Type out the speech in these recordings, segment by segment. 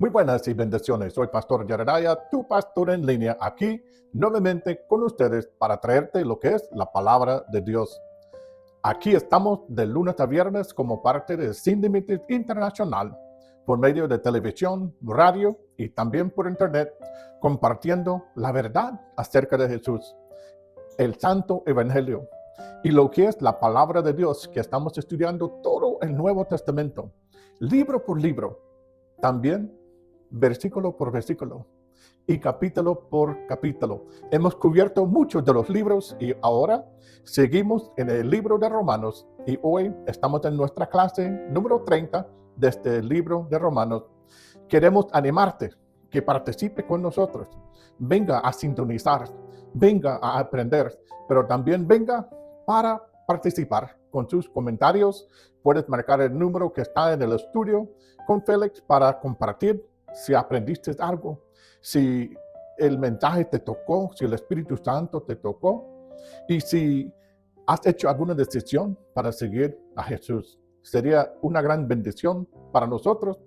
Muy buenas y bendiciones. Soy Pastor Jedediah, tu pastor en línea, aquí nuevamente con ustedes para traerte lo que es la palabra de Dios. Aquí estamos de lunes a viernes como parte de Sin Límites Internacional, por medio de televisión, radio y también por internet, compartiendo la verdad acerca de Jesús, el Santo Evangelio y lo que es la palabra de Dios, que estamos estudiando todo el Nuevo Testamento, libro por libro, también versículo por versículo y capítulo por capítulo. Hemos cubierto muchos de los libros y ahora seguimos en el libro de Romanos y hoy estamos en nuestra clase número 30 de este libro de Romanos. Queremos animarte que participe con nosotros, venga a sintonizar, venga a aprender, pero también venga para participar con sus comentarios. Puedes marcar el número que está en el estudio con Félix para compartir si aprendiste algo, si el mensaje te tocó, si el Espíritu Santo te tocó y si has hecho alguna decisión para seguir a Jesús. Sería una gran bendición para nosotros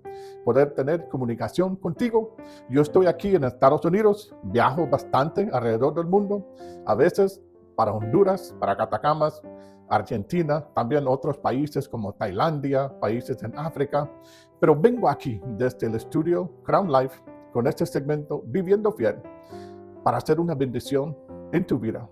poder tener comunicación contigo. Yo estoy aquí en Estados Unidos, viajo bastante alrededor del mundo, a veces para Honduras, para Catacamas, Argentina, también otros países como Tailandia, países en África. Pero vengo aquí desde el estudio Crown Life con este segmento Viviendo Fiel para hacer una bendición en tu vida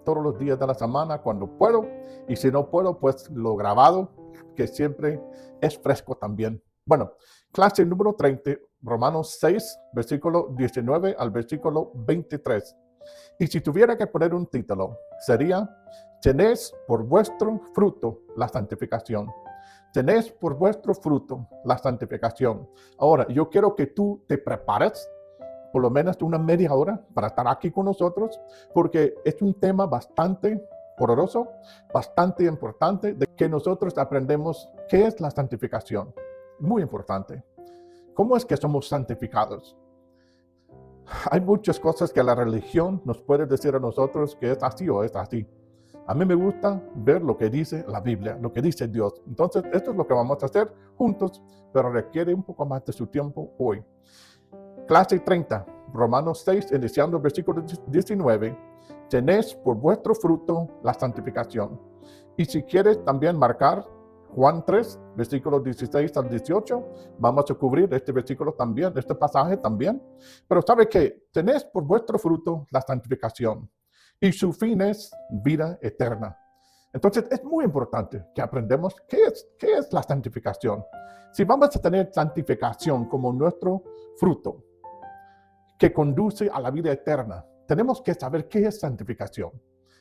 todos los días de la semana cuando puedo, y si no puedo, pues lo grabado, que siempre es fresco también. Bueno, clase número 30, Romanos 6, versículo 19 al versículo 23. Y si tuviera que poner un título, sería: Tenéis por vuestro fruto la santificación. Tenéis por vuestro fruto la santificación. Ahora, yo quiero que tú te prepares por lo menos una media hora para estar aquí con nosotros, porque es un tema bastante poderoso, bastante importante, de que nosotros aprendemos qué es la santificación. Muy importante. ¿Cómo es que somos santificados? Hay muchas cosas que la religión nos puede decir a nosotros que es así o es así. A mí me gusta ver lo que dice la Biblia, lo que dice Dios. Entonces, esto es lo que vamos a hacer juntos, pero requiere un poco más de su tiempo hoy. Clase 30, Romanos 6, iniciando el versículo 19. Tenéis por vuestro fruto la santificación. Y si quieres también marcar Juan 3, versículos 16 al 18, vamos a cubrir este versículo también, este pasaje también. Pero sabe que tenéis por vuestro fruto la santificación y su fin es vida eterna. Entonces es muy importante que aprendamos qué es la santificación. Si vamos a tener santificación como nuestro fruto que conduce a la vida eterna, tenemos que saber qué es santificación.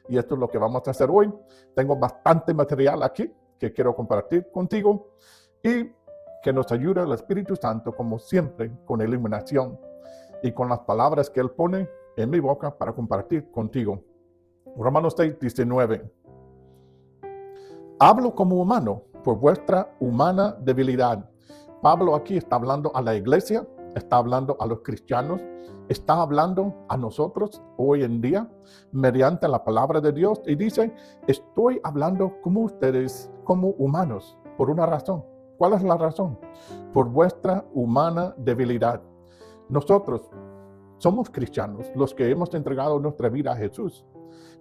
Y esto es lo que vamos a hacer hoy. Tengo bastante material aquí que quiero compartir contigo y que nos ayude el Espíritu Santo, como siempre, con iluminación y con las palabras que Él pone en mi boca para compartir contigo. Romanos 6, 19. Hablo como humano por vuestra humana debilidad. Pablo aquí está hablando a la iglesia, está hablando a los cristianos, está hablando a nosotros hoy en día mediante la palabra de Dios y dice: estoy hablando como ustedes, como humanos, por una razón. ¿Cuál es la razón? Por vuestra humana debilidad. Nosotros somos cristianos, los que hemos entregado nuestra vida a Jesús.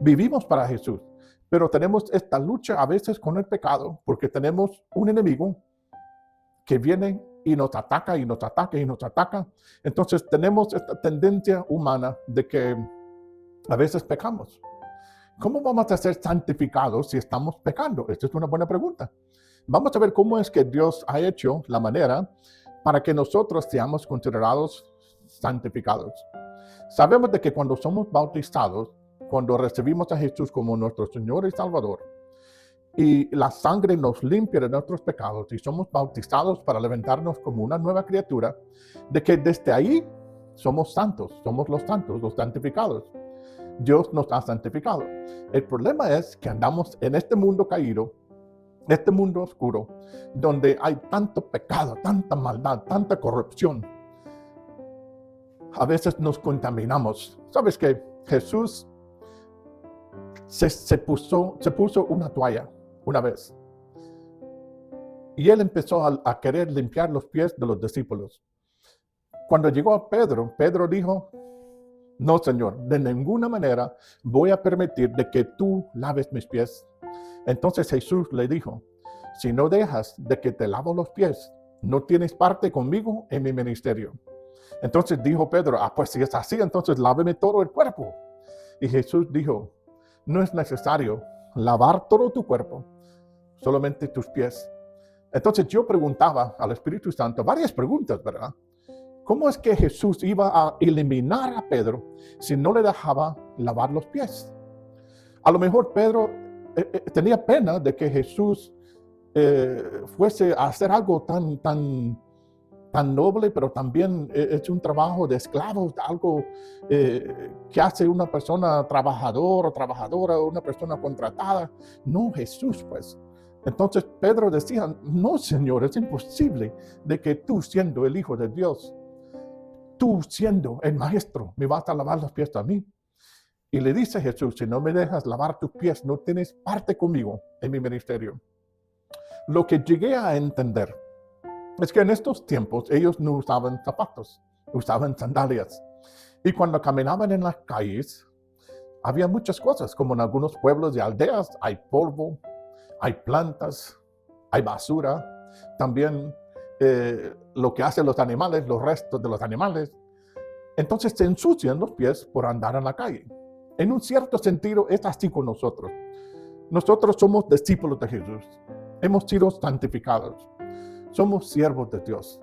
Vivimos para Jesús, pero tenemos esta lucha a veces con el pecado porque tenemos un enemigo que viene y nos ataca y nos ataca y nos ataca. Entonces tenemos esta tendencia humana de que a veces pecamos. ¿Cómo vamos a ser santificados si estamos pecando? Esta es una buena pregunta. Vamos a ver cómo es que Dios ha hecho la manera para que nosotros seamos considerados santificados. Sabemos de que cuando somos bautizados, cuando recibimos a Jesús como nuestro Señor y Salvador, y la sangre nos limpia de nuestros pecados y somos bautizados para levantarnos como una nueva criatura, de que desde ahí somos santos, somos los santos, los santificados. Dios nos ha santificado. El problema es que andamos en este mundo caído, este mundo oscuro, donde hay tanto pecado, tanta maldad, tanta corrupción. A veces nos contaminamos. ¿Sabes qué? Jesús se puso una toalla una vez. Y él empezó a querer limpiar los pies de los discípulos. Cuando llegó a Pedro, Pedro dijo, no, Señor, de ninguna manera voy a permitir de que tú laves mis pies. Entonces Jesús le dijo, si no dejas de que te lavo los pies, no tienes parte conmigo en mi ministerio. Entonces dijo Pedro, pues si es así, entonces láveme todo el cuerpo. Y Jesús dijo, no es necesario lavar todo tu cuerpo, solamente tus pies. Entonces yo preguntaba al Espíritu Santo varias preguntas, ¿verdad? ¿Cómo es que Jesús iba a eliminar a Pedro si no le dejaba lavar los pies? A lo mejor Pedro tenía pena de que Jesús fuese a hacer algo tan noble, pero también es un trabajo de esclavos, algo que hace una persona trabajador o trabajadora, una persona contratada. No, Jesús, pues. Entonces Pedro decía, no, Señor, es imposible de que tú, siendo el Hijo de Dios, tú siendo el Maestro, me vas a lavar los pies a mí. Y le dice Jesús, si no me dejas lavar tus pies, no tienes parte conmigo en mi ministerio. Lo que llegué a entender es que en estos tiempos ellos no usaban zapatos, usaban sandalias. Y cuando caminaban en las calles, había muchas cosas, como en algunos pueblos y aldeas, hay polvo, hay plantas, hay basura, también lo que hacen los animales, los restos de los animales. Entonces se ensucian los pies por andar en la calle. En un cierto sentido es así con nosotros. Nosotros somos discípulos de Jesús. Hemos sido santificados. Somos siervos de Dios.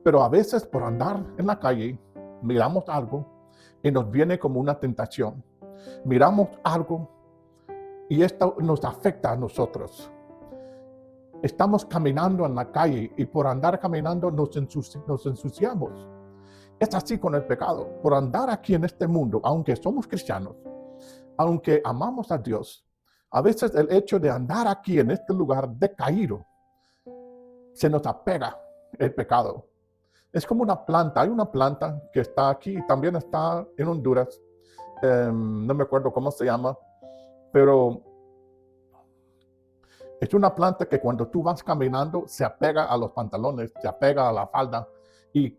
Pero a veces por andar en la calle, miramos algo y nos viene como una tentación. Miramos algo y esto nos afecta a nosotros. Estamos caminando en la calle y por andar caminando nos ensuciamos. Es así con el pecado. Por andar aquí en este mundo, aunque somos cristianos, aunque amamos a Dios, a veces el hecho de andar aquí en este lugar decaído, se nos apega el pecado. Es como una planta. Hay una planta que está aquí, también está en Honduras. No me acuerdo cómo se llama, pero es una planta que cuando tú vas caminando se apega a los pantalones, se apega a la falda y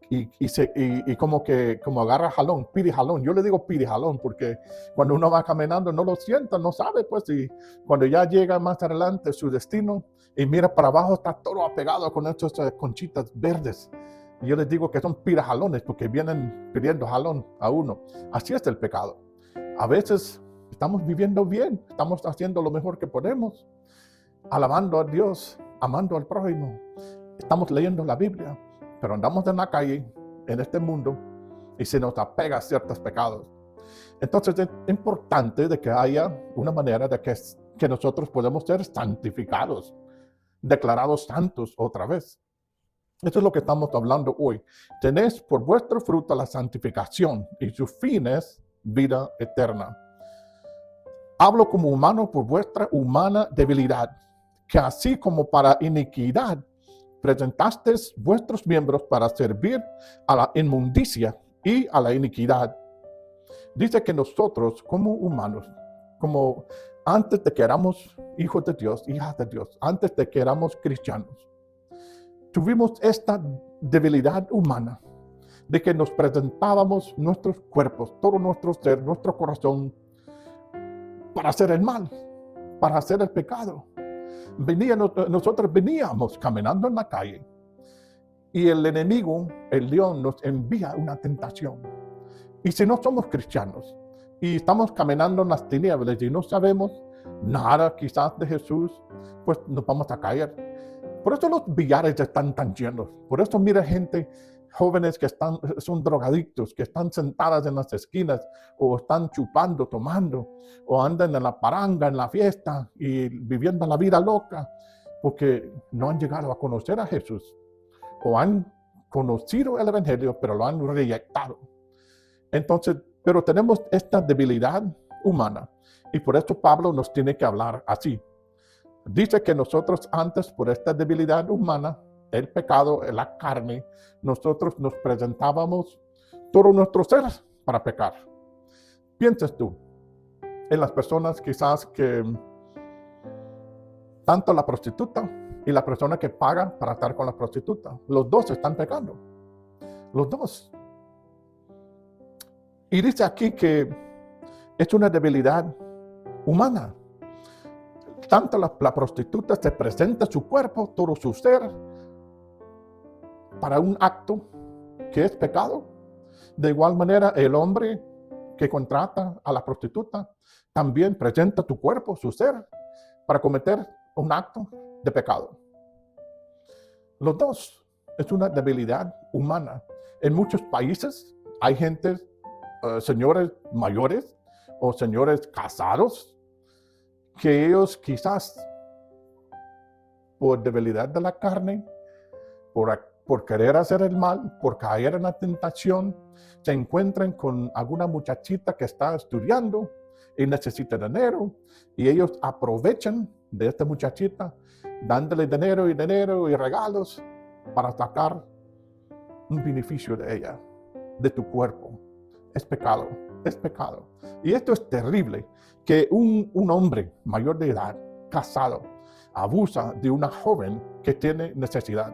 como agarra jalón, pide jalón. Yo le digo pide jalón porque cuando uno va caminando no lo sienta, no sabe, pues, y cuando ya llega más adelante su destino y mira para abajo está todo apegado con estas conchitas verdes. Y yo les digo que son pirajalones porque vienen pidiendo jalón a uno. Así es el pecado. A veces estamos viviendo bien, estamos haciendo lo mejor que podemos, alabando a Dios, amando al prójimo, estamos leyendo la Biblia, pero andamos en la calle, en este mundo, y se nos apega a ciertos pecados. Entonces es importante de que haya una manera de que nosotros podamos ser santificados, declarados santos otra vez. Eso es lo que estamos hablando hoy. Tenéis por vuestro fruto la santificación y su fin es vida eterna. Hablo como humano por vuestra humana debilidad, que así como para iniquidad presentasteis vuestros miembros para servir a la inmundicia y a la iniquidad. Dice que nosotros como humanos, como antes de que éramos hijos de Dios, hijas de Dios, antes de que éramos cristianos, tuvimos esta debilidad humana de que nos presentábamos nuestros cuerpos, todo nuestro ser, nuestro corazón, para hacer el mal, para hacer el pecado. Nosotros veníamos caminando en la calle y el enemigo, el león, nos envía una tentación. Y si no somos cristianos y estamos caminando en las tinieblas y no sabemos nada quizás de Jesús, pues nos vamos a caer. Por eso los billares están tan llenos. Por eso mira gente, jóvenes que son drogadictos, que están sentadas en las esquinas o están chupando, tomando, o andan en la paranga, en la fiesta y viviendo la vida loca, porque no han llegado a conocer a Jesús o han conocido el Evangelio, pero lo han reyectado. Entonces, pero tenemos esta debilidad humana y por eso Pablo nos tiene que hablar así. Dice que nosotros antes, por esta debilidad humana, el pecado, la carne, nosotros nos presentábamos todo nuestro ser para pecar. Piensas tú en las personas quizás que, tanto la prostituta y la persona que paga para estar con la prostituta, los dos están pecando. Los dos. Y dice aquí que es una debilidad humana. Tanto la prostituta se presenta su cuerpo, todo su ser, para un acto que es pecado. De igual manera, el hombre que contrata a la prostituta también presenta tu cuerpo, su ser, para cometer un acto de pecado. Los dos es una debilidad humana. En muchos países hay gente, señores mayores o señores casados, que ellos quizás por debilidad de la carne, por querer hacer el mal, por caer en la tentación, se encuentran con alguna muchachita que está estudiando y necesita dinero, y ellos aprovechan de esta muchachita, dándole dinero y regalos para sacar un beneficio de ella, de tu cuerpo. Es pecado, es pecado. Y esto es terrible, que un hombre mayor de edad, casado, abusa de una joven que tiene necesidad.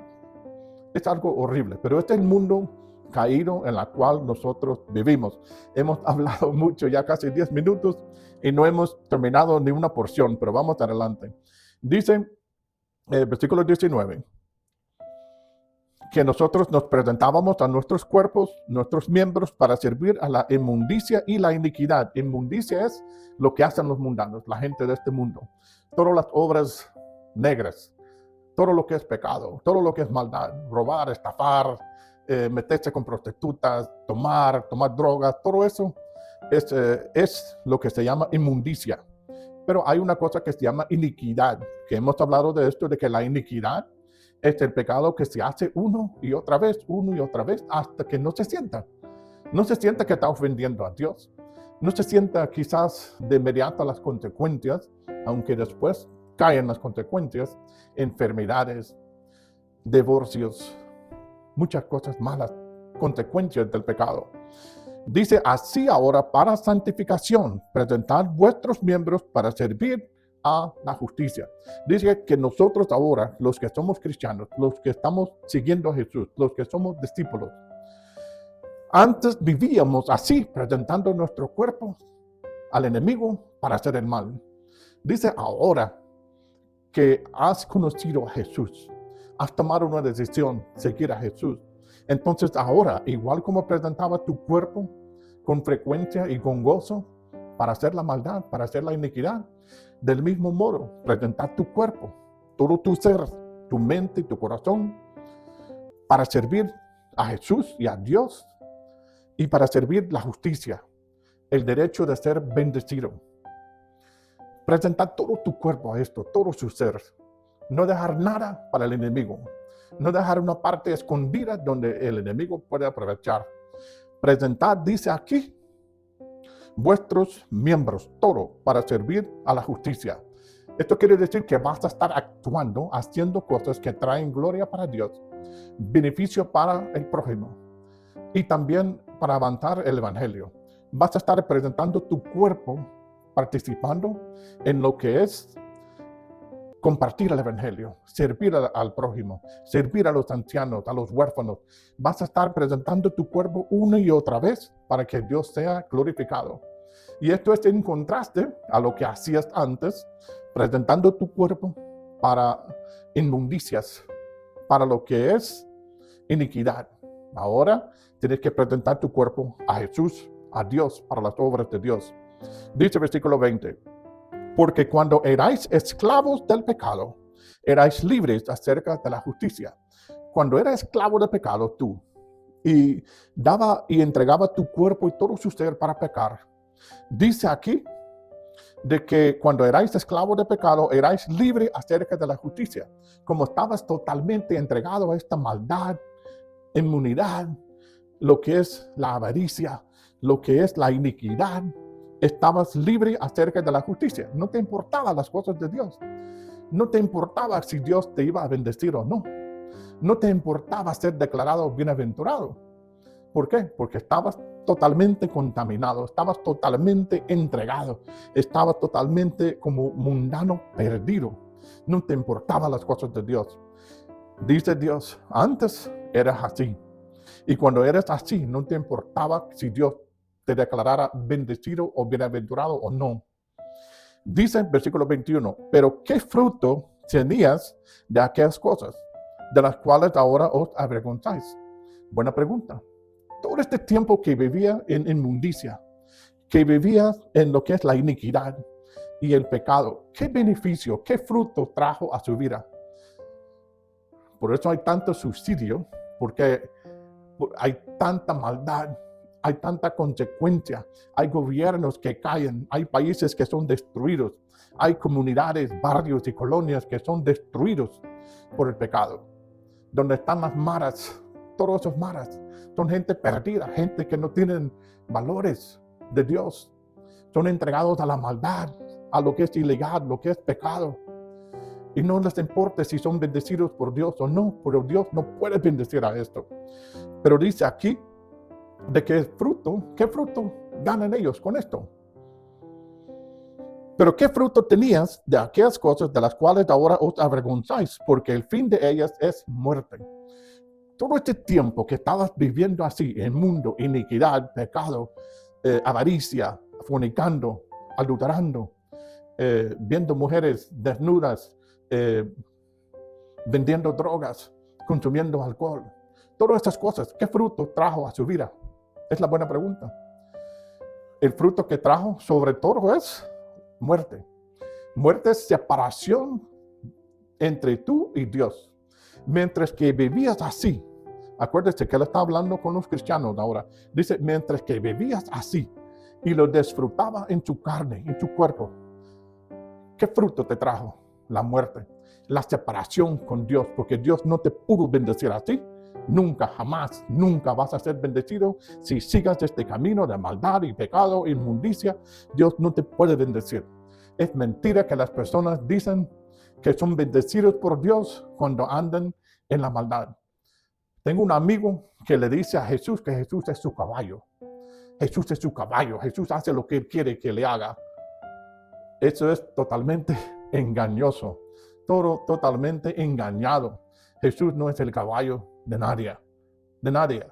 Es algo horrible, pero este es el mundo caído en el cual nosotros vivimos. Hemos hablado mucho, ya casi 10 minutos, y no hemos terminado ni una porción, pero vamos adelante. Dice el versículo 19, que nosotros nos presentábamos a nuestros cuerpos, nuestros miembros, para servir a la inmundicia y la iniquidad. Inmundicia es lo que hacen los mundanos, la gente de este mundo. Todas las obras negras, todo lo que es pecado, todo lo que es maldad, robar, estafar, meterse con prostitutas, tomar drogas, todo eso es lo que se llama inmundicia. Pero hay una cosa que se llama iniquidad, que hemos hablado de esto, de que la iniquidad es el pecado que se hace uno y otra vez, hasta que no se sienta. No se sienta que está ofendiendo a Dios. No se sienta quizás de inmediato las consecuencias, aunque después caen las consecuencias, enfermedades, divorcios, muchas cosas malas, consecuencias del pecado. Dice, así ahora para santificación, presentad vuestros miembros para servir a la justicia. Dice que nosotros ahora, los que somos cristianos, los que estamos siguiendo a Jesús, los que somos discípulos, antes vivíamos así, presentando nuestro cuerpo al enemigo para hacer el mal. Dice ahora que has conocido a Jesús, has tomado una decisión, seguir a Jesús. Entonces ahora, igual como presentaba tu cuerpo con frecuencia y con gozo para hacer la maldad, para hacer la iniquidad, del mismo modo, presentar tu cuerpo, todo tu ser, tu mente y tu corazón, para servir a Jesús y a Dios, y para servir la justicia, el derecho de ser bendecido. Presentar todo tu cuerpo a esto, todo su ser. No dejar nada para el enemigo. No dejar una parte escondida donde el enemigo puede aprovechar. Presentar, dice aquí, vuestros miembros, todo para servir a la justicia. Esto quiere decir que vas a estar actuando, haciendo cosas que traen gloria para Dios, beneficio para el prójimo y también para avanzar el evangelio. Vas a estar presentando tu cuerpo, participando en lo que es compartir el evangelio, servir al prójimo, servir a los ancianos, a los huérfanos. Vas a estar presentando tu cuerpo una y otra vez para que Dios sea glorificado. Y esto es en contraste a lo que hacías antes, presentando tu cuerpo para inmundicias, para lo que es iniquidad. Ahora tienes que presentar tu cuerpo a Jesús, a Dios, para las obras de Dios. Dice versículo 20, porque cuando erais esclavos del pecado, erais libres acerca de la justicia. Cuando eras esclavo del pecado tú, y daba y entregaba tu cuerpo y todo su ser para pecar, dice aquí de que cuando erais esclavos de pecado, erais libres acerca de la justicia. Como estabas totalmente entregado a esta maldad, inmunidad, lo que es la avaricia, lo que es la iniquidad, estabas libre acerca de la justicia. No te importaban las cosas de Dios. No te importaba si Dios te iba a bendecir o no. No te importaba ser declarado bienaventurado. ¿Por qué? Porque estabas totalmente contaminado, estabas totalmente entregado, estabas totalmente como mundano perdido. No te importaban las cosas de Dios. Dice Dios, antes eras así. Y cuando eres así, no te importaba si Dios te declarara bendecido o bienaventurado o no. Dice versículo 21, pero ¿qué fruto tenías de aquellas cosas, de las cuales ahora os avergonzáis? Buena pregunta. Todo este tiempo que vivía en inmundicia, que vivía en lo que es la iniquidad y el pecado, ¿qué beneficio, qué fruto trajo a su vida? Por eso hay tanto suicidio, porque hay tanta maldad, hay tanta consecuencia, hay gobiernos que caen, hay países que son destruidos, hay comunidades, barrios y colonias que son destruidos por el pecado. Donde están las maras, todos esos maras, son gente perdida, gente que no tienen valores de Dios. Son entregados a la maldad, a lo que es ilegal, lo que es pecado. Y no les importa si son bendecidos por Dios o no, pero Dios no puede bendecir a esto. Pero dice aquí de qué fruto ganan ellos con esto. Pero ¿qué fruto tenías de aquellas cosas de las cuales ahora os avergonzáis? Porque el fin de ellas es muerte. Todo este tiempo que estabas viviendo así, en mundo, iniquidad, pecado, avaricia, fornicando, adulterando, viendo mujeres desnudas, vendiendo drogas, consumiendo alcohol. Todas estas cosas, ¿qué fruto trajo a su vida? Es la buena pregunta. El fruto que trajo sobre todo es muerte. Muerte es separación entre tú y Dios. Mientras que vivías así, acuérdese que él está hablando con los cristianos ahora. Dice, mientras que vivías así y lo disfrutaba en tu carne, en tu cuerpo, ¿qué fruto te trajo? La muerte, la separación con Dios, porque Dios no te pudo bendecir así. Nunca, jamás, nunca vas a ser bendecido si sigas este camino de maldad y pecado, inmundicia. Dios no te puede bendecir. Es mentira que las personas dicen que son bendecidos por Dios cuando andan en la maldad. Tengo un amigo que le dice a Jesús que Jesús es su caballo. Jesús es su caballo. Jesús hace lo que él quiere que le haga. Eso es totalmente engañoso. Todo totalmente engañado. Jesús no es el caballo de nadie. De nadie.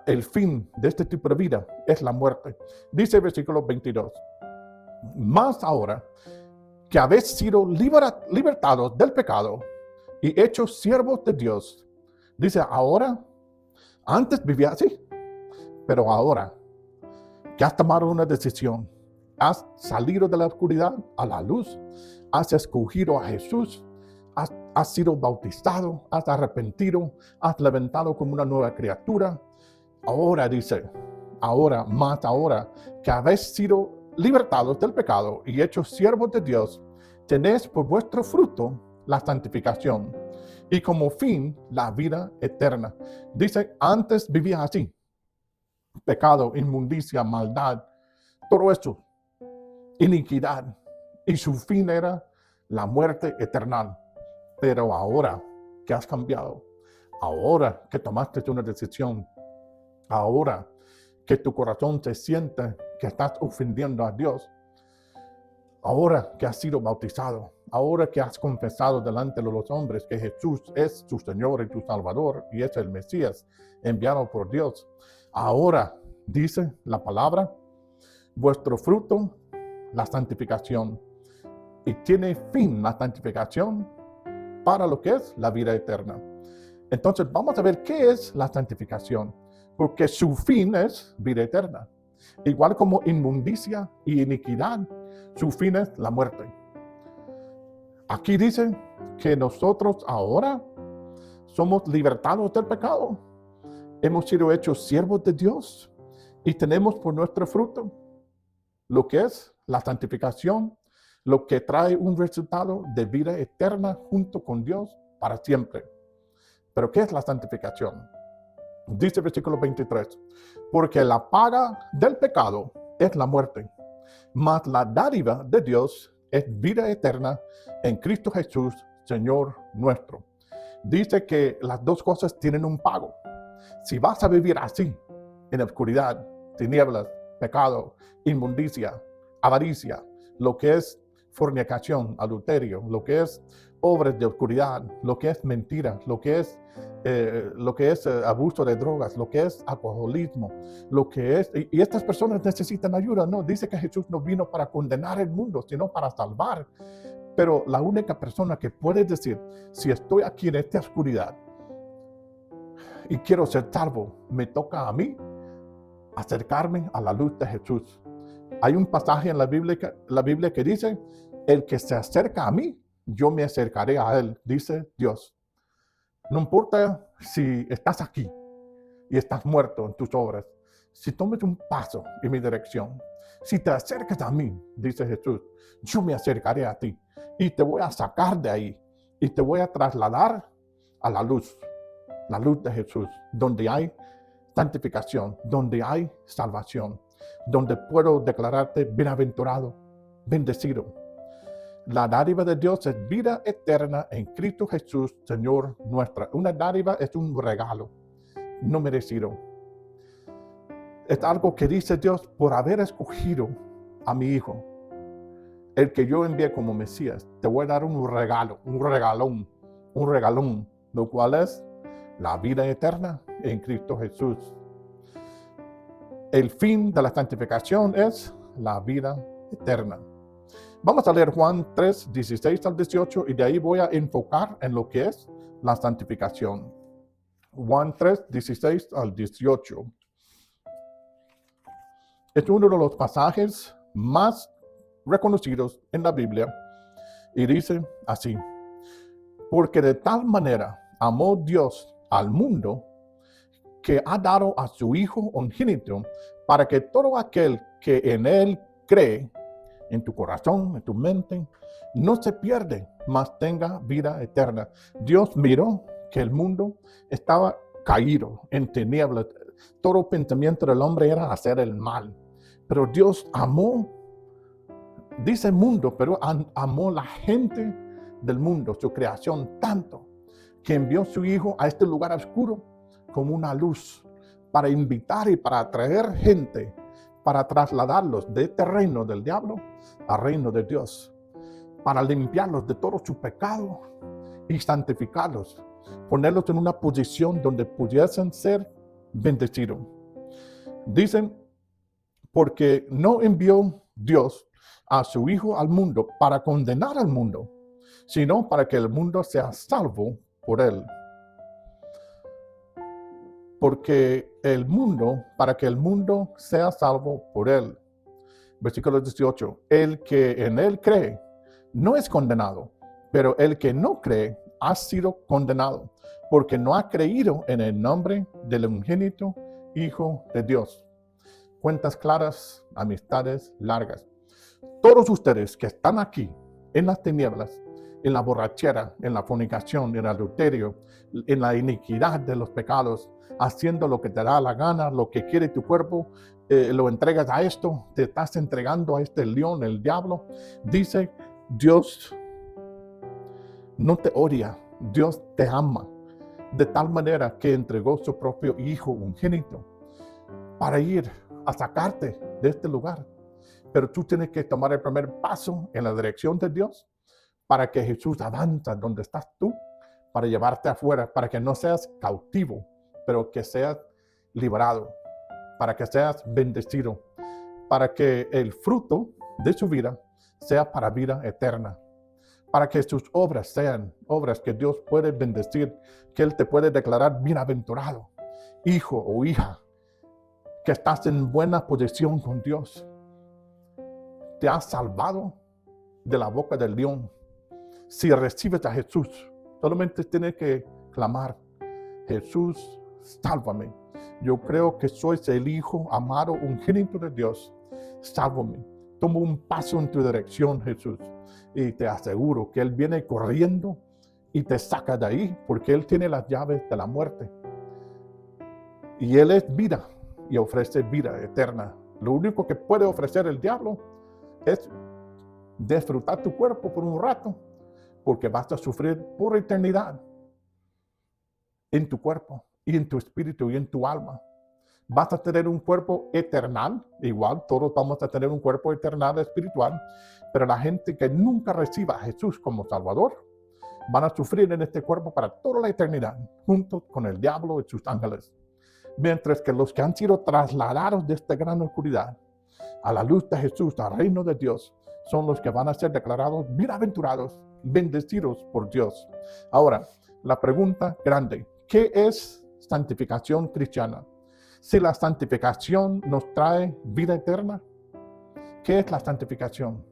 El fin de este tipo de vida es la muerte. Dice el versículo 22. Más ahora que habéis sido libertados del pecado y hechos siervos de Dios. Dice ahora, antes vivía así, pero ahora que has tomado una decisión, has salido de la oscuridad a la luz, has escogido a Jesús, has sido bautizado, has arrepentido, has levantado como una nueva criatura. Ahora dice, más ahora que habéis sido libertados del pecado y hechos siervos de Dios, tenéis por vuestro fruto la santificación y como fin la vida eterna. Dice, antes vivía así, pecado, inmundicia, maldad, todo esto, iniquidad, y su fin era la muerte eterna. Pero ahora que has cambiado, ahora que tomaste una decisión, ahora que tu corazón se siente que estás ofendiendo a Dios, ahora que has sido bautizado, ahora que has confesado delante de los hombres que Jesús es tu Señor y tu Salvador y es el Mesías enviado por Dios, ahora dice la palabra, vuestro fruto, la santificación. Y tiene fin la santificación para lo que es la vida eterna. Entonces vamos a ver qué es la santificación, porque su fin es vida eterna. Igual como inmundicia y iniquidad, su fin es la muerte. Aquí dice que nosotros ahora somos libertados del pecado. Hemos sido hechos siervos de Dios y tenemos por nuestro fruto lo que es la santificación, lo que trae un resultado de vida eterna junto con Dios para siempre. ¿Pero qué es la santificación? Dice el versículo 23, porque la paga del pecado es la muerte, mas la dádiva de Dios es vida eterna en Cristo Jesús, Señor nuestro. Dice que las dos cosas tienen un pago. Si vas a vivir así, en oscuridad, tinieblas, pecado, inmundicia, avaricia, lo que es fornicación, adulterio, lo que es obras de oscuridad, lo que es mentira, lo que es abuso de drogas, lo que es alcoholismo, lo que es, y estas personas necesitan ayuda, no, dice que Jesús no vino para condenar el mundo, sino para salvar. Pero la única persona que puede decir, si estoy aquí en esta oscuridad y quiero ser salvo, me toca a mí acercarme a la luz de Jesús. Hay un pasaje en la Biblia que dice, el que se acerca a mí, yo me acercaré a él, dice Dios. No importa si estás aquí y estás muerto en tus obras, si tomes un paso en mi dirección, si te acercas a mí, dice Jesús, yo me acercaré a ti y te voy a sacar de ahí y te voy a trasladar a la luz de Jesús, donde hay santificación, donde hay salvación, donde puedo declararte bienaventurado, bendecido. La dádiva de Dios es vida eterna en Cristo Jesús, Señor nuestro. Una dádiva es un regalo no merecido. Es algo que dice Dios por haber escogido a mi Hijo, el que yo envié como Mesías. Te voy a dar un regalo, un regalón, lo cual es la vida eterna en Cristo Jesús. El fin de la santificación es la vida eterna. Vamos a leer Juan 3, 16 al 18 y de ahí voy a enfocar en lo que es la santificación. Juan 3, 16 al 18. Es uno de los pasajes más reconocidos en la Biblia y dice así: porque de tal manera amó Dios al mundo que ha dado a su Hijo unigénito para que todo aquel que en él cree, en tu corazón, en tu mente, no se pierde, mas tenga vida eterna. Dios miró que el mundo estaba caído en tinieblas. Todo pensamiento del hombre era hacer el mal. Pero Dios amó, dice mundo, pero amó la gente del mundo, su creación, tanto que envió a su Hijo a este lugar oscuro como una luz para invitar y para atraer gente, para trasladarlos de este reino del diablo al reino de Dios, para limpiarlos de todo su pecado y santificarlos, ponerlos en una posición donde pudiesen ser bendecidos. Dicen, porque no envió Dios a su Hijo al mundo para condenar al mundo, sino para que el mundo sea salvo por él. Para que el mundo sea salvo por él. Versículo 18, el que en él cree no es condenado, pero el que no cree ha sido condenado, porque no ha creído en el nombre del unigénito Hijo de Dios. Cuentas claras, amistades largas. Todos ustedes que están aquí en las tinieblas, en la borrachera, en la fornicación, en el adulterio, en la iniquidad de los pecados, haciendo lo que te da la gana, lo que quiere tu cuerpo, lo entregas a esto, te estás entregando a este león, el diablo. Dice, Dios no te odia, Dios te ama, de tal manera que entregó su propio Hijo unigénito para ir a sacarte de este lugar. Pero tú tienes que tomar el primer paso en la dirección de Dios para que Jesús avanza donde estás tú, para llevarte afuera, para que no seas cautivo, pero que seas liberado, para que seas bendecido, para que el fruto de su vida sea para vida eterna, para que sus obras sean obras que Dios puede bendecir, que Él te puede declarar bienaventurado, hijo o hija, que estás en buena posición con Dios. Te has salvado de la boca del león. Si recibes a Jesús, solamente tienes que clamar, Jesús, sálvame. Yo creo que sois el Hijo amado, unigénito de Dios. Sálvame. Toma un paso en tu dirección, Jesús. Y te aseguro que Él viene corriendo y te saca de ahí, porque Él tiene las llaves de la muerte. Y Él es vida y ofrece vida eterna. Lo único que puede ofrecer el diablo es disfrutar tu cuerpo por un rato, porque vas a sufrir por eternidad en tu cuerpo y en tu espíritu y en tu alma. Vas a tener un cuerpo eternal, igual todos vamos a tener un cuerpo eternal espiritual, pero la gente que nunca reciba a Jesús como Salvador, van a sufrir en este cuerpo para toda la eternidad, junto con el diablo y sus ángeles. Mientras que los que han sido trasladados de esta gran oscuridad a la luz de Jesús, al reino de Dios, son los que van a ser declarados bienaventurados, bendecidos por Dios. Ahora, la pregunta grande, ¿qué es santificación cristiana? Si la santificación nos trae vida eterna, ¿qué es la santificación?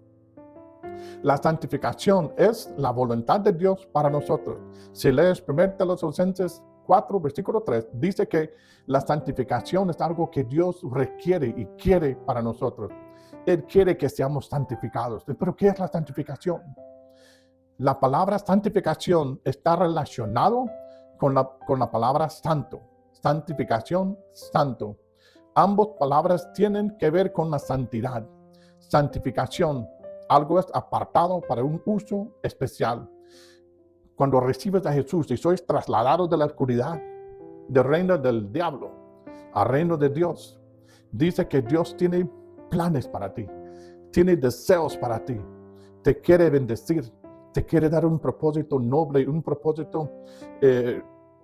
La santificación es la voluntad de Dios para nosotros. Si lees 1 Tesalonicenses 4, versículo 3, dice que la santificación es algo que Dios requiere y quiere para nosotros. Él quiere que seamos santificados. ¿Pero qué es la santificación? La palabra santificación está relacionado con la palabra santo. Santificación, santo. Ambas palabras tienen que ver con la santidad. Santificación, algo es apartado para un uso especial. Cuando recibes a Jesús y sois trasladados de la oscuridad, del reino del diablo, al reino de Dios, dice que Dios tiene planes para ti, tiene deseos para ti, te quiere bendecir, te quiere dar un propósito noble, un propósito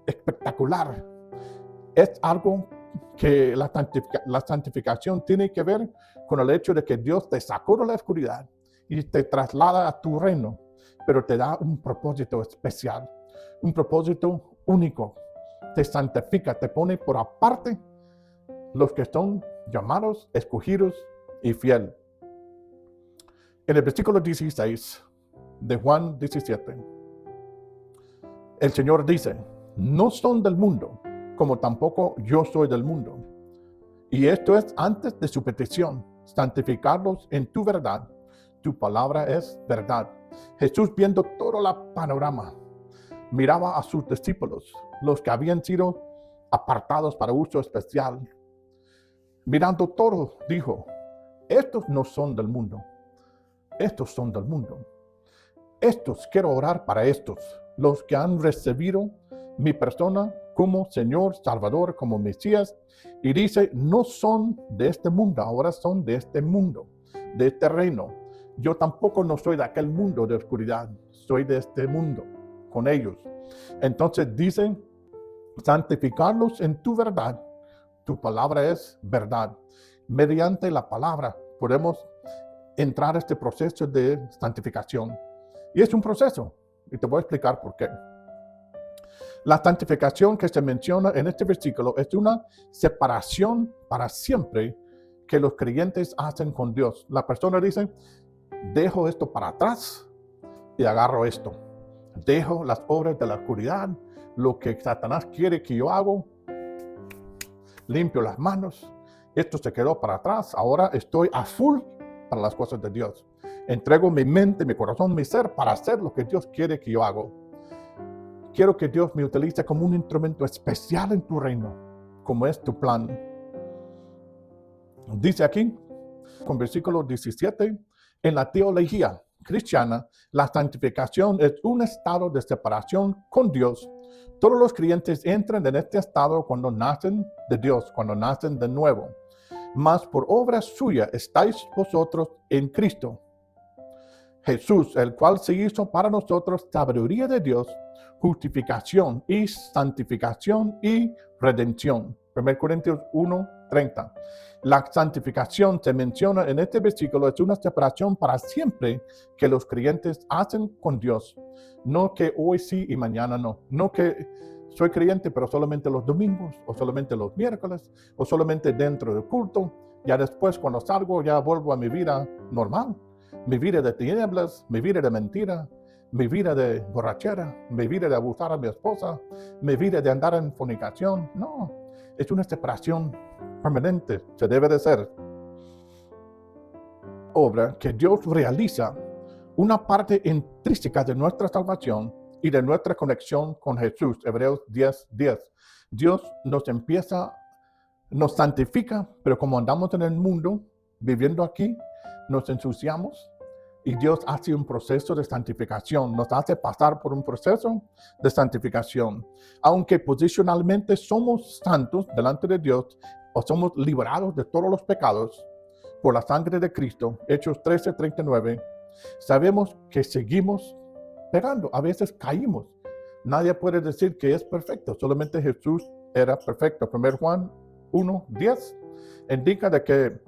espectacular. Es algo que la santificación tiene que ver con el hecho de que Dios te sacó de la oscuridad y te traslada a tu reino, pero te da un propósito especial, un propósito único. Te santifica, te pone por aparte los que son llamados, escogidos y fieles. En el versículo 16 de Juan 17, el Señor dice, no son del mundo, como tampoco yo soy del mundo. Y esto es antes de su petición, santificarlos en tu verdad. Tu palabra es verdad. Jesús, viendo todo el panorama, miraba a sus discípulos, los que habían sido apartados para uso especial. Mirando todo, dijo, estos no son del mundo, estos son del mundo. Estos, quiero orar para estos, los que han recibido mi persona como Señor, Salvador, como Mesías, y dice, no son de este mundo, ahora son de este mundo, de este reino. Yo tampoco no soy de aquel mundo de oscuridad, soy de este mundo, con ellos. Entonces dice, santificarlos en tu verdad, tu palabra es verdad. Mediante la palabra podemos entrar a este proceso de santificación. Y es un proceso, y te voy a explicar por qué. La santificación que se menciona en este versículo es una separación para siempre que los creyentes hacen con Dios. La persona dice, dejo esto para atrás y agarro esto. Dejo las obras de la oscuridad, lo que Satanás quiere que yo hago. Limpio las manos. Esto se quedó para atrás. Ahora estoy a full para las cosas de Dios. Entrego mi mente, mi corazón, mi ser para hacer lo que Dios quiere que yo haga. Quiero que Dios me utilice como un instrumento especial en tu reino, como es tu plan. Dice aquí, con versículo 17, en la teología cristiana, la santificación es un estado de separación con Dios. Todos los creyentes entran en este estado cuando nacen de Dios, cuando nacen de nuevo. Mas por obra suya estáis vosotros en Cristo Jesús, el cual se hizo para nosotros sabiduría de Dios, justificación y santificación y redención. 1 Corintios 1:30. La santificación se menciona en este versículo, es una separación para siempre que los creyentes hacen con Dios. No que hoy sí y mañana no. No que soy creyente pero solamente los domingos, o solamente los miércoles, o solamente dentro del culto. Ya después cuando salgo ya vuelvo a mi vida normal. Mi vida de tinieblas, mi vida de mentira, mi vida de borrachera, mi vida de abusar a mi esposa, mi vida de andar en fornicación. No, es una separación permanente, se debe de ser. Obra que Dios realiza, una parte intrínseca de nuestra salvación y de nuestra conexión con Jesús. Hebreos 10:10. Dios nos santifica, pero como andamos en el mundo, viviendo aquí, nos ensuciamos. Y Dios hace un proceso de santificación, nos hace pasar por un proceso de santificación. Aunque posicionalmente somos santos delante de Dios, o somos liberados de todos los pecados por la sangre de Cristo, Hechos 13:39, sabemos que seguimos pecando. A veces caímos. Nadie puede decir que es perfecto. Solamente Jesús era perfecto. 1 Juan 1:10 indica de que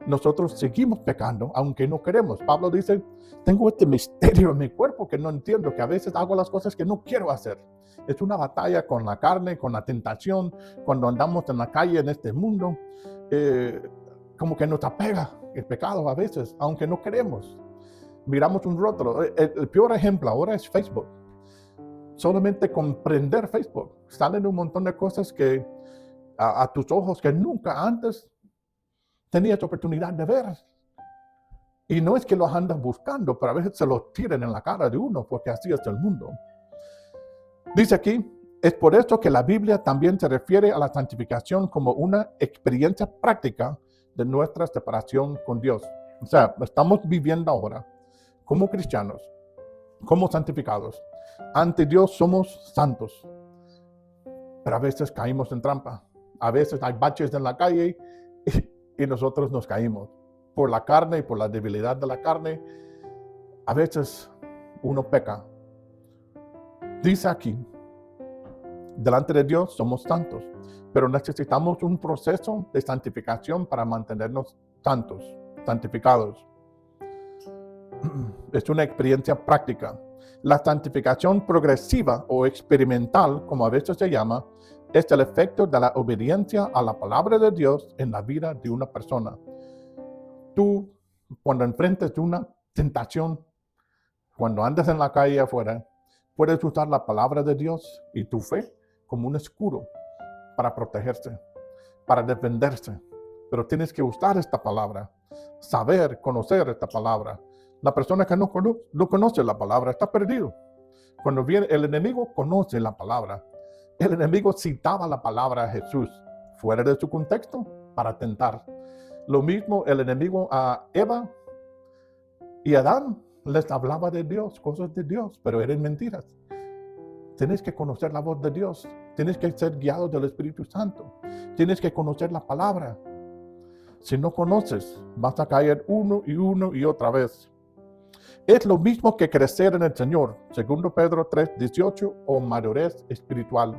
nosotros seguimos pecando, aunque no queremos. Pablo dice, tengo este misterio en mi cuerpo que no entiendo, que a veces hago las cosas que no quiero hacer. Es una batalla con la carne, con la tentación, cuando andamos en la calle en este mundo. Como que nos apega el pecado a veces, aunque no queremos. Miramos un rótulo. El peor ejemplo ahora es Facebook. Solamente comprender Facebook, salen un montón de cosas que a tus ojos que nunca antes tenías oportunidad de ver. Y no es que los andas buscando, pero a veces se los tiran en la cara de uno, porque así es el mundo. Dice aquí, es por esto que la Biblia también se refiere a la santificación como una experiencia práctica de nuestra separación con Dios. O sea, estamos viviendo ahora como cristianos, como santificados. Ante Dios somos santos, pero a veces caímos en trampa. A veces hay baches en la calle y nosotros nos caímos por la carne y por la debilidad de la carne. A veces uno peca. Dice aquí, delante de Dios somos santos, pero necesitamos un proceso de santificación para mantenernos santos, santificados. Es una experiencia práctica. La santificación progresiva o experimental, como a veces se llama, es el efecto de la obediencia a la palabra de Dios en la vida de una persona. Tú, cuando enfrentes una tentación, cuando andas en la calle afuera, puedes usar la palabra de Dios y tu fe como un escudo para protegerse, para defenderse. Pero tienes que usar esta palabra, saber, conocer esta palabra. La persona que no conoce la palabra está perdido. Cuando viene el enemigo, conoce la palabra. El enemigo citaba la palabra a Jesús fuera de su contexto para tentar. Lo mismo el enemigo a Eva y Adán les hablaba de Dios, cosas de Dios, pero eran mentiras. Tienes que conocer la voz de Dios. Tienes que ser guiado del Espíritu Santo. Tienes que conocer la palabra. Si no conoces, vas a caer uno y otra vez. Es lo mismo que crecer en el Señor, 2 Pedro 3:18, o madurez espiritual.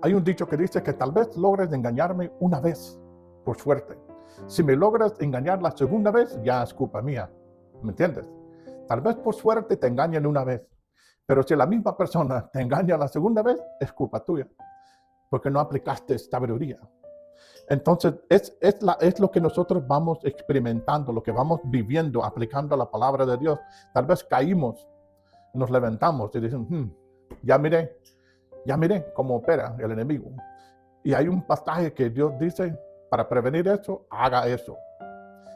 Hay un dicho que dice que tal vez logres engañarme una vez, por suerte. Si me logras engañar la segunda vez, ya es culpa mía. ¿Me entiendes? Tal vez por suerte te engañan una vez, pero si la misma persona te engaña la segunda vez, es culpa tuya, porque no aplicaste sabiduría. Entonces, es lo que nosotros vamos experimentando, lo que vamos viviendo, aplicando la palabra de Dios. Tal vez caímos, nos levantamos y dicen, ya miré cómo opera el enemigo. Y hay un pasaje que Dios dice, para prevenir eso, haga eso.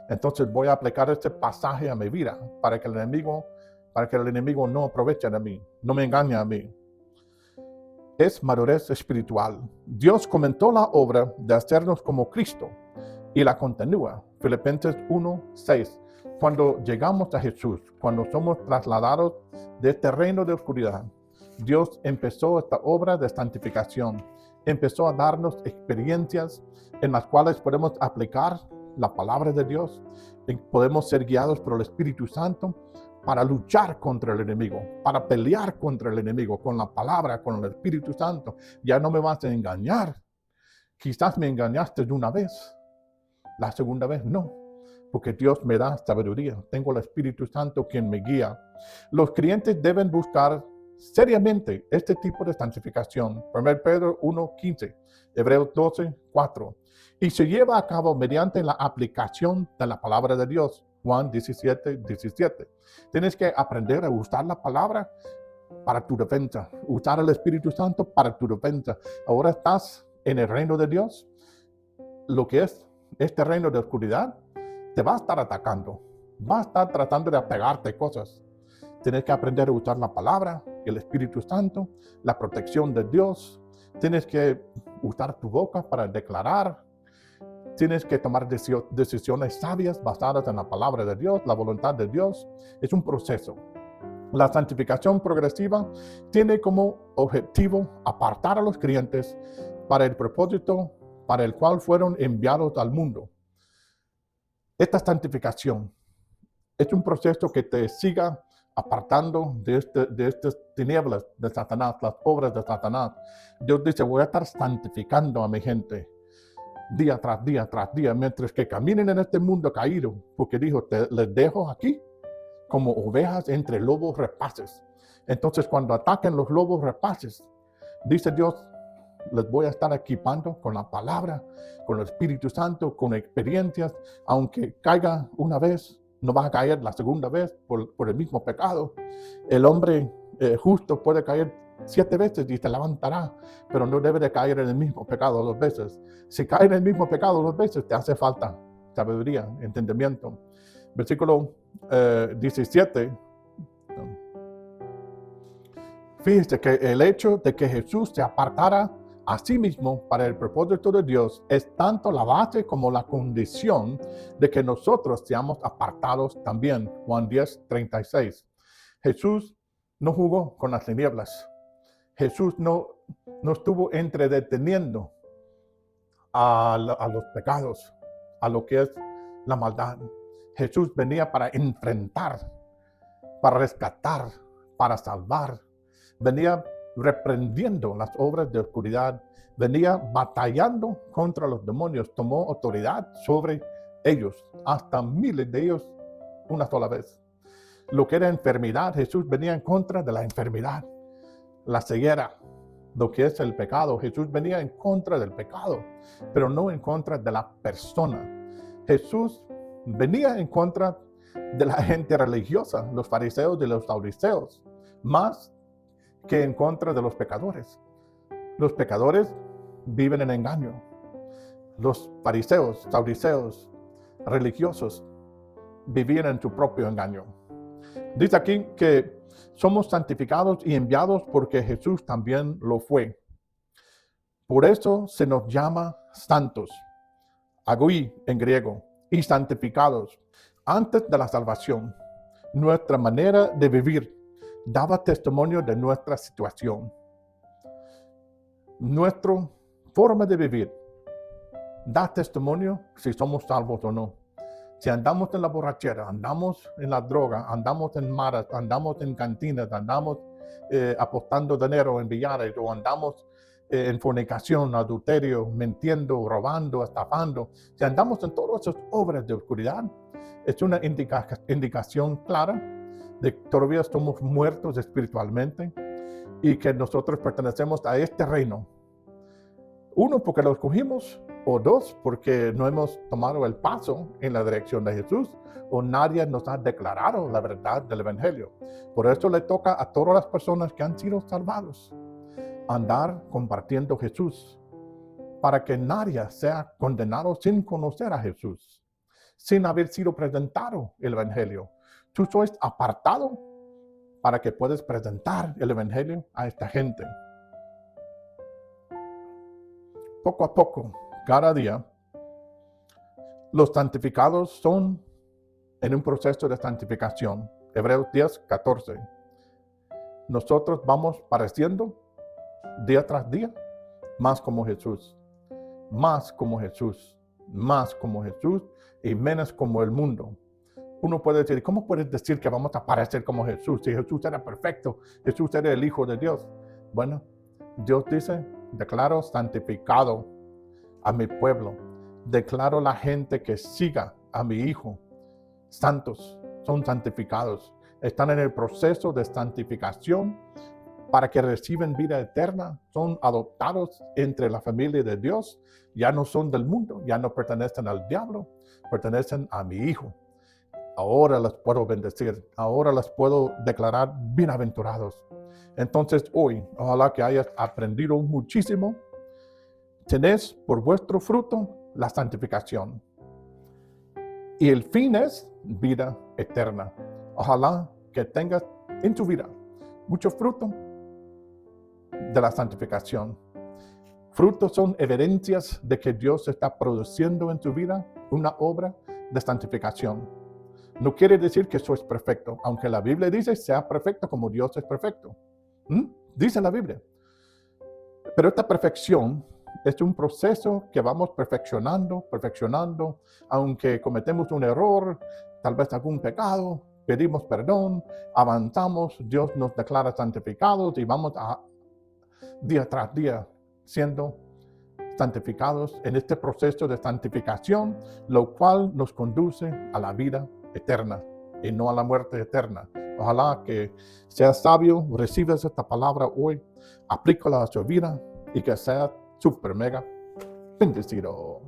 Entonces voy a aplicar este pasaje a mi vida para que el enemigo no aproveche de mí, no me engañe a mí. Es madurez espiritual. Dios comenzó la obra de hacernos como Cristo y la continúa. Filipenses 1:6. Cuando llegamos a Jesús, cuando somos trasladados de este reino de oscuridad, Dios empezó esta obra de santificación. Empezó a darnos experiencias en las cuales podemos aplicar la palabra de Dios. Podemos ser guiados por el Espíritu Santo para luchar contra el enemigo, para pelear contra el enemigo con la palabra, con el Espíritu Santo. Ya no me vas a engañar. Quizás me engañaste de una vez, la segunda vez no, porque Dios me da sabiduría. Tengo el Espíritu Santo quien me guía. Los creyentes deben buscar seriamente este tipo de santificación. 1 Pedro 1:15, Hebreos 12:4. Y se lleva a cabo mediante la aplicación de la palabra de Dios. Juan 17:17. Tienes que aprender a usar la palabra para tu defensa, usar el Espíritu Santo para tu defensa. Ahora estás en el reino de Dios. Lo que es este reino de oscuridad te va a estar atacando, va a estar tratando de apegarte cosas. Tienes que aprender a usar la palabra, el Espíritu Santo, la protección de Dios. Tienes que usar tu boca para declarar. Tienes que tomar decisiones sabias basadas en la palabra de Dios, la voluntad de Dios. Es un proceso. La santificación progresiva tiene como objetivo apartar a los creyentes para el propósito para el cual fueron enviados al mundo. Esta santificación es un proceso que te siga apartando de estas tinieblas de Satanás, las obras de Satanás. Dios dice, voy a estar santificando a mi gente día tras día tras día, mientras que caminen en este mundo caído, porque dijo, les dejo aquí como ovejas entre lobos rapaces. Entonces, cuando ataquen los lobos rapaces, dice Dios, les voy a estar equipando con la palabra, con el Espíritu Santo, con experiencias, aunque caiga una vez, no va a caer la segunda vez por el mismo pecado. El hombre justo puede caer 7 veces y se levantará, pero no debe de caer en el mismo pecado 2 veces. Si cae en el mismo pecado 2 veces, te hace falta sabiduría, entendimiento. Versículo 17. Fíjese que el hecho de que Jesús se apartara a sí mismo para el propósito de Dios es tanto la base como la condición de que nosotros seamos apartados también. Juan 10:36. Jesús no jugó con las tinieblas. Jesús no estuvo entreteniendo a los pecados, a lo que es la maldad. Jesús venía para enfrentar, para rescatar, para salvar. Venía reprendiendo las obras de oscuridad, venía batallando contra los demonios, tomó autoridad sobre ellos, hasta miles de ellos una sola vez. Lo que era enfermedad, Jesús venía en contra de la enfermedad. La ceguera, lo que es el pecado, Jesús venía en contra del pecado, pero no en contra de la persona. Jesús venía en contra de la gente religiosa, los fariseos y los saduceos, más que en contra de los pecadores. Los pecadores viven en engaño. Los fariseos, saduceos, religiosos vivían en su propio engaño. Dice aquí que somos santificados y enviados porque Jesús también lo fue. Por eso se nos llama santos, agui en griego, y santificados. Antes de la salvación, nuestra manera de vivir daba testimonio de nuestra situación. Nuestra forma de vivir da testimonio si somos salvos o no. Si andamos en la borrachera, andamos en la droga, andamos en maras, andamos en cantinas, andamos apostando dinero en billares, o andamos en fornicación, adulterio, mintiendo, robando, estafando. Si andamos en todas esas obras de oscuridad, es una indicación clara de que todavía estamos muertos espiritualmente y que nosotros pertenecemos a este reino. 1, porque lo escogimos, o 2, porque no hemos tomado el paso en la dirección de Jesús, o nadie nos ha declarado la verdad del Evangelio. Por eso le toca a todas las personas que han sido salvados andar compartiendo Jesús, para que nadie sea condenado sin conocer a Jesús, sin haber sido presentado el Evangelio. Tú sois apartado para que puedas presentar el Evangelio a esta gente. Poco a poco, cada día, los santificados son en un proceso de santificación. Hebreos 10:14. Nosotros vamos pareciendo día tras día más como Jesús, más como Jesús, más como Jesús y menos como el mundo. Uno puede decir, ¿cómo puedes decir que vamos a parecer como Jesús? Si Jesús era perfecto, Jesús era el Hijo de Dios. Bueno, Dios dice, declaro santificado a mi pueblo. Declaro la gente que siga a mi Hijo. Santos, son santificados. Están en el proceso de santificación para que reciban vida eterna. Son adoptados entre la familia de Dios. Ya no son del mundo, ya no pertenecen al diablo, pertenecen a mi Hijo. Ahora las puedo bendecir, ahora las puedo declarar bienaventurados. Entonces hoy, ojalá que hayas aprendido muchísimo. Tenéis por vuestro fruto la santificación. Y el fin es vida eterna. Ojalá que tengas en tu vida mucho fruto de la santificación. Frutos son evidencias de que Dios está produciendo en tu vida una obra de santificación. No quiere decir que sois perfecto, aunque la Biblia dice, sea perfecto como Dios es perfecto. Dice la Biblia. Pero esta perfección es un proceso que vamos perfeccionando, aunque cometemos un error, tal vez algún pecado, pedimos perdón, avanzamos, Dios nos declara santificados y vamos día tras día siendo santificados en este proceso de santificación, lo cual nos conduce a la vida eterna y no a la muerte eterna. Ojalá que seas sabio, recibas esta palabra hoy, aplícala a su vida y que sea super mega bendecido.